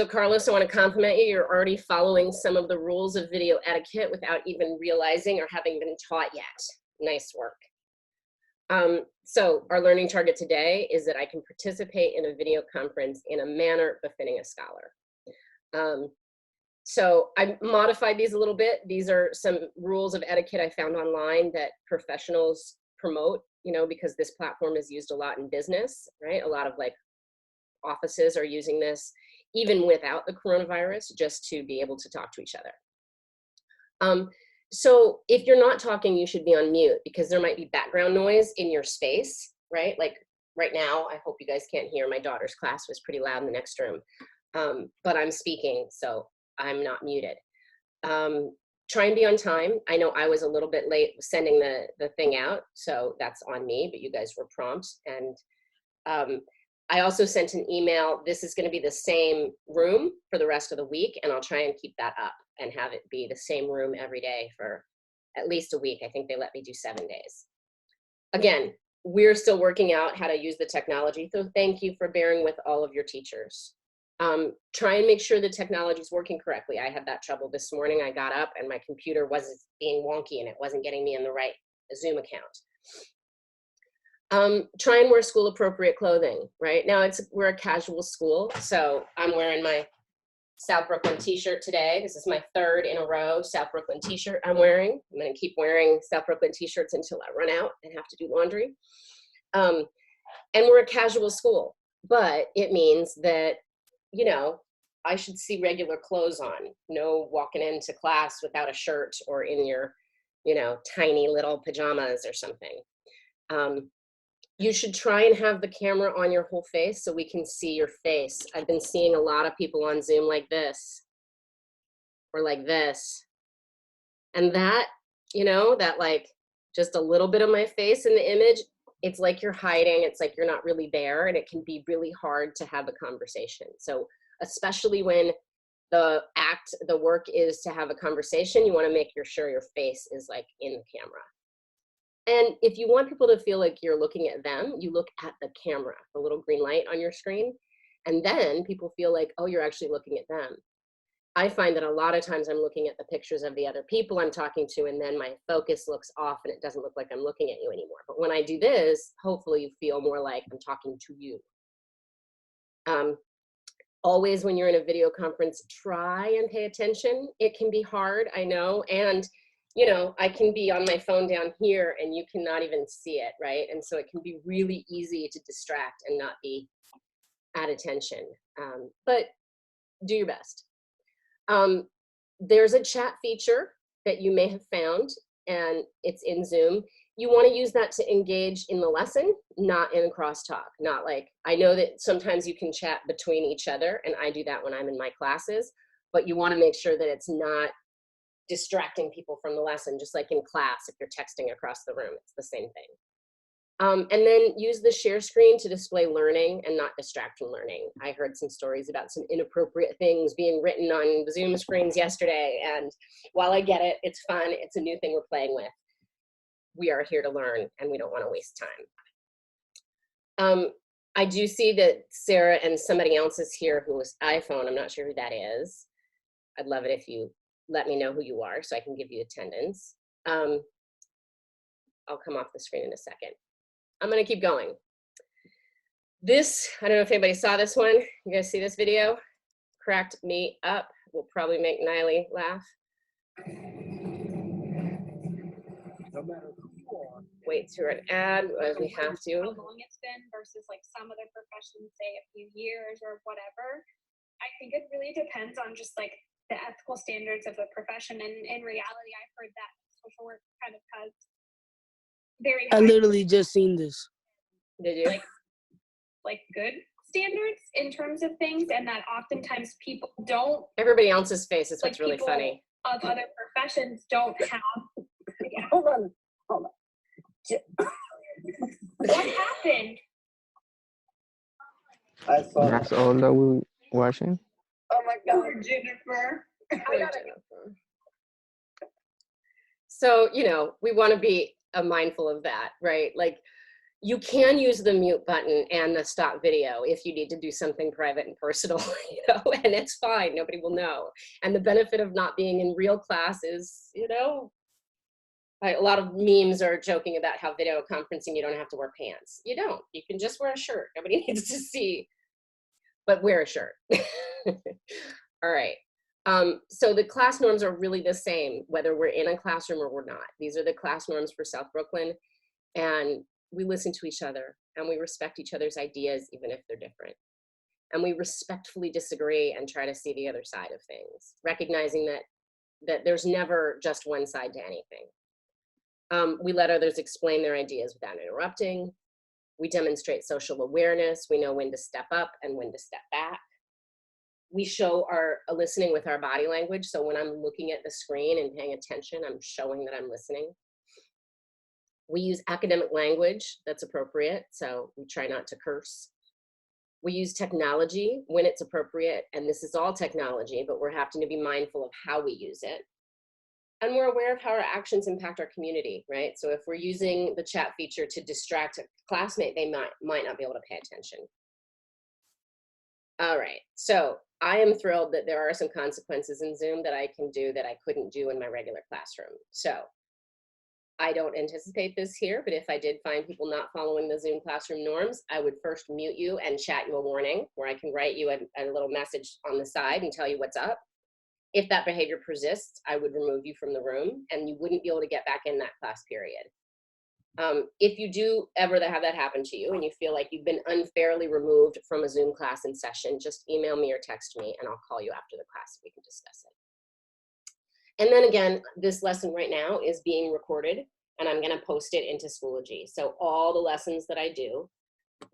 So Carlos, I want to compliment you. You're already following some of the rules of video etiquette without even realizing or having been taught yet. Nice work. So our learning target today is that I can participate in a video conference in a manner befitting a scholar. So I modified these a little bit. These are some rules of etiquette I found online that professionals promote, you know, because this platform is used a lot in business, right? A lot of like offices are using this even without the coronavirus, just to be able to talk to each other. So if you're not talking, you should be on mute because there might be background noise in your space, right? Like right now, I hope you guys can't hear, my daughter's class was pretty loud in the next room, but I'm speaking, so I'm not muted. Try and be on time. I know I was a little bit late sending the thing out, so that's on me, but you guys were prompt. And I also sent an email. This is going to be the same room for the rest of the week, and I'll try and keep that up and have it be the same room every day for at least a week. I think they let me do 7 days. Again, we're still working out how to use the technology, so thank you for bearing with all of your teachers. Try and make sure the technology is working correctly. I had that trouble this morning. I got up and my computer wasn't being wonky and it wasn't getting me in the right Zoom account. Try and wear school appropriate clothing, right? Now we're a casual school, so I'm wearing my South Brooklyn t-shirt today. This is my 3rd in a row South Brooklyn t-shirt I'm wearing. I'm gonna keep wearing South Brooklyn t-shirts until I run out and have to do laundry. And we're a casual school, but it means that, you know, I should see regular clothes on. No walking into class without a shirt or in your, you know, tiny little pajamas or something. You should try and have the camera on your whole face so we can see your face. I've been seeing a lot of people on Zoom like this or like this. And that, you know, that like just a little bit of my face in the image, it's like you're hiding, it's like you're not really there, and it can be really hard to have a conversation. So especially when the work is to have a conversation, you want to make sure your face is like in the camera. And if you want people to feel like you're looking at them, you look at the camera, the little green light on your screen, and then people feel like, oh, you're actually looking at them. I find that a lot of times I'm looking at the pictures of the other people I'm talking to, and then my focus looks off and it doesn't look like I'm looking at you anymore. But when I do this, hopefully you feel more like I'm talking to you. Always when you're in a video conference, try and pay attention. It can be hard, I know, and you know, I can be on my phone down here and you cannot even see it, right? And so it can be really easy to distract and not be at attention, but do your best. There's a chat feature that you may have found, and it's in Zoom. You want to use that to engage in the lesson, not in crosstalk. Not like, I know that sometimes you can chat between each other, and I do that when I'm in my classes, but you want to make sure that it's not distracting people from the lesson, just like in class, if you're texting across the room, it's the same thing. And then use the share screen to display learning and not distract from learning. I heard some stories about some inappropriate things being written on Zoom screens yesterday, and while I get it, it's fun, it's a new thing we're playing with. We are here to learn and we don't want to waste time. I do see that Sarah and somebody else is here who is iPhone. I'm not sure who that is. I'd love it if you let me know who you are so I can give you attendance. I'll come off the screen in a second. I'm gonna keep going. This, I don't know if anybody saw this one. You guys see this video? Cracked me up. Will probably make Niley laugh. No matter who you are. Wait through an ad as we have to. How long it's been versus like some other professions, say a few years or whatever. I think it really depends on just like the ethical standards of the profession. And in reality, I've heard that social work kind of has very high, I literally just seen this. Did you? Like good standards in terms of things, and that oftentimes people don't. Everybody else's face is like what's really people funny. Of other professions don't have. Yeah. Hold on. What happened? I saw That's all that we're watching? Oh my God. Poor Jennifer. So, you know, we want to be mindful of that, right? Like, You can use the mute button and the stop video if you need to do something private and personal, you know, and it's fine, nobody will know. And the benefit of not being in real class is, you know, a lot of memes are joking about how video conferencing, you don't have to wear pants. You don't, you can just wear a shirt. Nobody needs to see, but wear a shirt. All right. So the class norms are really the same, whether we're in a classroom or we're not. These are the class norms for South Brooklyn. And we listen to each other and we respect each other's ideas, even if they're different. And we respectfully disagree and try to see the other side of things, recognizing that there's never just one side to anything. We let others explain their ideas without interrupting. We demonstrate social awareness. We know when to step up and when to step back. We show our listening with our body language. So when I'm looking at the screen and paying attention, I'm showing that I'm listening. We use academic language that's appropriate, so we try not to curse. We use technology when it's appropriate, and this is all technology, but we're having to be mindful of how we use it. And we're aware of how our actions impact our community, right? So if we're using the chat feature to distract a classmate, they might not be able to pay attention. All right, so I am thrilled that there are some consequences in Zoom that I can do that I couldn't do in my regular classroom. So I don't anticipate this here, but if I did find people not following the Zoom classroom norms, I would first mute you and chat you a warning where I can write you a little message on the side and tell you what's up. If that behavior persists, I would remove you from the room and you wouldn't be able to get back in that class period. If you do ever have that happen to you and you feel like you've been unfairly removed from a Zoom class in session, just email me or text me and I'll call you after the class so we can discuss it. And then again, this lesson right now is being recorded and I'm gonna post it into Schoology. So all the lessons that I do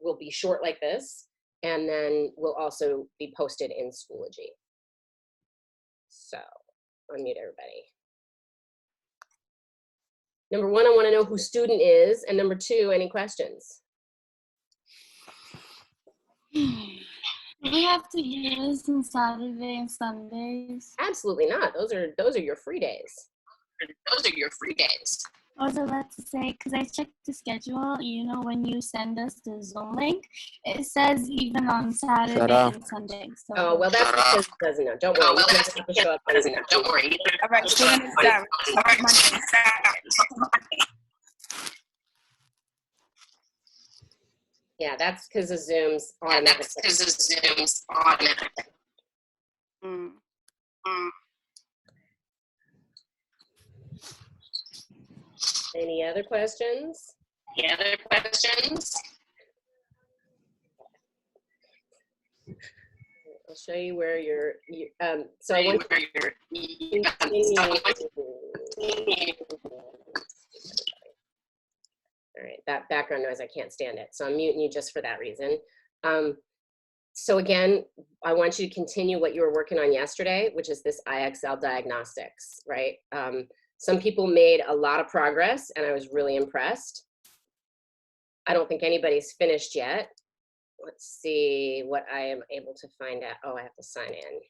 will be short like this and then will also be posted in Schoology. So unmute everybody. Number one, I wanna know who student is, and number two, any questions? Do we have to use on Saturday and Sundays? Absolutely not. Those are your free days. Those are your free days. I was about to say, because I checked the schedule, you know, when you send us the Zoom link, it says even on Saturday and Sunday. So. Oh, well, that's because it doesn't know. Don't worry. You just have to show up on Zoom. Don't worry. All right, student is done. Yeah, that's because of Zoom's automatic. Any other questions? Any other questions? I'll show you where so I want all right, that background noise, I can't stand it. So I'm muting you just for that reason. So again, I want you to continue what you were working on yesterday, which is this IXL diagnostics, right? Some people made a lot of progress and I was really impressed. I don't think anybody's finished yet. Let's see what I am able to find out. Oh, I have to sign in.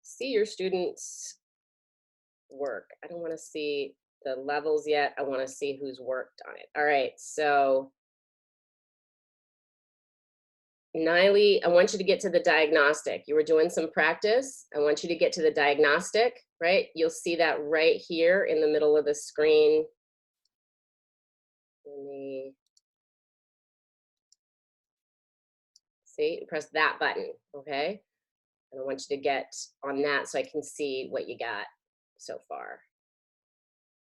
See your students' work. I don't want to see the levels yet. I want to see who's worked on it. All right, so Niley, I want you to get to the diagnostic. You were doing some practice. I want you to get to the diagnostic, right? You'll see that right here in the middle of the screen. Let me see, press that button, okay? And I want you to get on that so I can see what you got so far.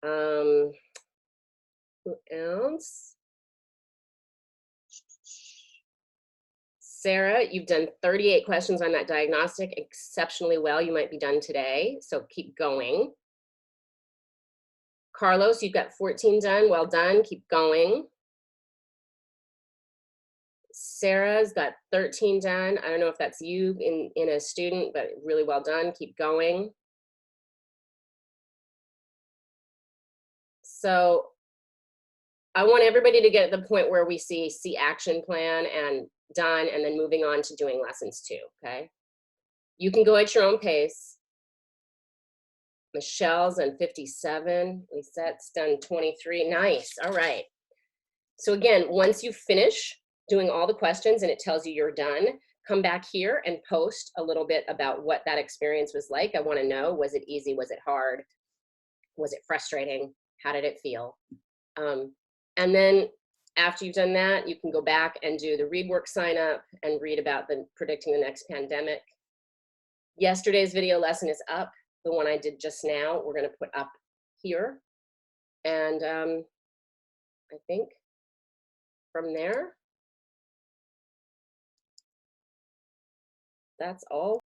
Who else? Sarah, you've done 38 questions on that diagnostic exceptionally well. You might be done today, so keep going. Carlos, you've got 14 done. Well done. Keep going. Sarah's got 13 done. I don't know if that's you in a student, but really well done. Keep going. So I want everybody to get at the point where we see action plan and done, and then moving on to doing lessons 2, okay? You can go at your own pace. Michelle's on 57. Lisette's done 23. Nice. All right. So again, once you finish doing all the questions and it tells you you're done, come back here and post a little bit about what that experience was like. I want to know, was it easy? Was it hard? Was it frustrating? How did it feel? And then after you've done that, you can go back and do the read work sign up and read about the predicting the next pandemic. Yesterday's video lesson is up. The one I did just now, we're going to put up here. And I think from there, that's all.